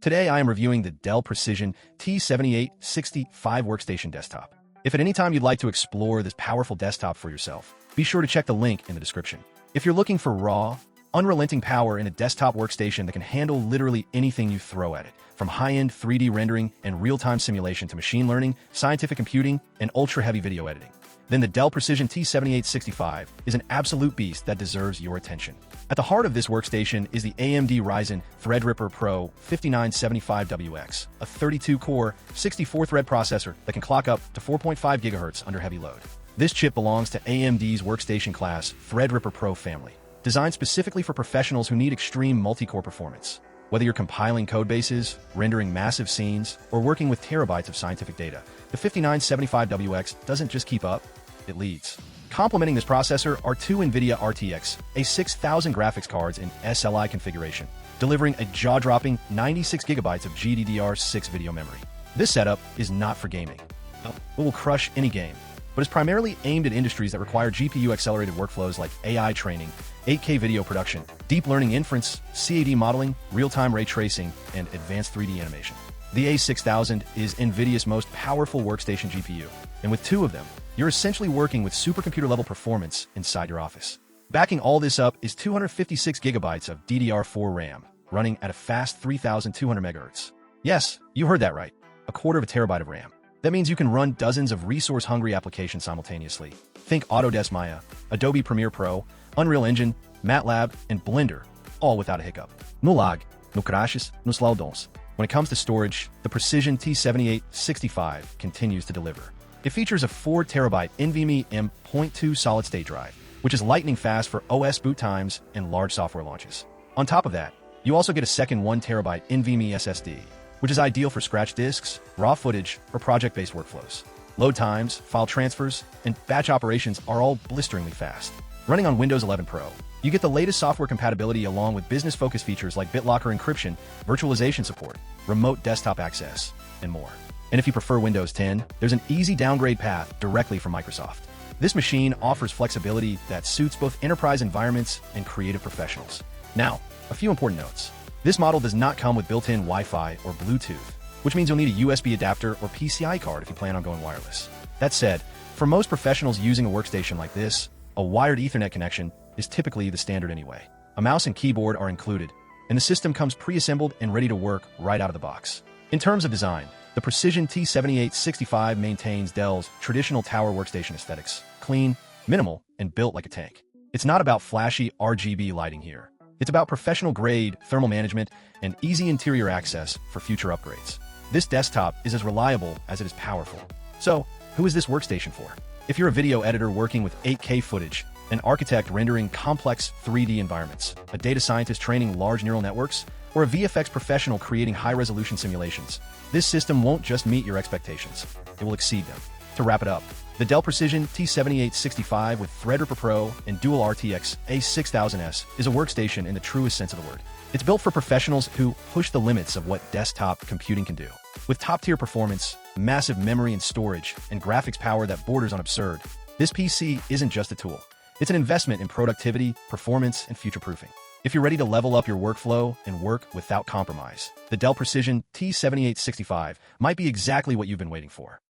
Today I am reviewing the Dell Precision T7865 workstation desktop. If at any time you'd like to explore this powerful desktop for yourself, be sure to check the link in the description. If you're looking for raw, unrelenting power in a desktop workstation that can handle literally anything you throw at it, from high-end 3D rendering and real-time simulation to machine learning, scientific computing, and ultra-heavy video editing, then the Dell Precision T7865 is an absolute beast that deserves your attention. At the heart of this workstation is the AMD Ryzen Threadripper Pro 5975WX, a 32-core, 64-thread processor that can clock up to 4.5 GHz under heavy load. This chip belongs to AMD's Workstation class Threadripper Pro family, designed specifically for professionals who need extreme multi-core performance. Whether you're compiling codebases, rendering massive scenes, or working with terabytes of scientific data, the 5975WX doesn't just keep up, it leads. Complementing this processor are two NVIDIA RTX A6000 graphics cards in SLI configuration, delivering a jaw-dropping 96 GB of GDDR6 video memory. This setup is not for gaming. It will crush any game, but is primarily aimed at industries that require GPU-accelerated workflows like AI training, 8K video production, deep learning inference, CAD modeling, real-time ray tracing, and advanced 3D animation. The A6000 is NVIDIA's most powerful workstation GPU, and with two of them, you're essentially working with supercomputer-level performance inside your office. Backing all this up is 256 GB of DDR4 RAM, running at a fast 3,200 MHz. Yes, you heard that right, a quarter of a terabyte of RAM. That means you can run dozens of resource-hungry applications simultaneously. Think Autodesk Maya, Adobe Premiere Pro, Unreal Engine, MATLAB, and Blender, all without a hiccup. No lag, no crashes, no slowdowns. When it comes to storage, the Precision T7865 continues to deliver. It features a 4TB NVMe M.2 solid-state drive, which is lightning fast for OS boot times and large software launches. On top of that, you also get a second 1TB NVMe SSD, which is ideal for scratch disks, raw footage, or project-based workflows. Load times, file transfers, and batch operations are all blisteringly fast. Running on Windows 11 Pro, you get the latest software compatibility along with business-focused features like BitLocker encryption, virtualization support, remote desktop access, and more. And if you prefer Windows 10, there's an easy downgrade path directly from Microsoft. This machine offers flexibility that suits both enterprise environments and creative professionals. Now, a few important notes. This model does not come with built-in Wi-Fi or Bluetooth, which means you'll need a USB adapter or PCI card if you plan on going wireless. That said, for most professionals using a workstation like this, a wired Ethernet connection is typically the standard anyway. A mouse and keyboard are included, and the system comes pre-assembled and ready to work right out of the box. In terms of design, the Precision T7865 maintains Dell's traditional tower workstation aesthetics, clean, minimal, and built like a tank. It's not about flashy RGB lighting here. It's about professional-grade thermal management and easy interior access for future upgrades. This desktop is as reliable as it is powerful. So, who is this workstation for? If you're a video editor working with 8K footage, an architect rendering complex 3D environments, a data scientist training large neural networks, or a VFX professional creating high-resolution simulations, this system won't just meet your expectations, it will exceed them. To wrap it up, the Dell Precision T7865 with Threadripper Pro and dual RTX A6000S is a workstation in the truest sense of the word. It's built for professionals who push the limits of what desktop computing can do. With top-tier performance, massive memory and storage, and graphics power that borders on absurd, this PC isn't just a tool. It's an investment in productivity, performance, and future-proofing. If you're ready to level up your workflow and work without compromise, the Dell Precision T7865 might be exactly what you've been waiting for.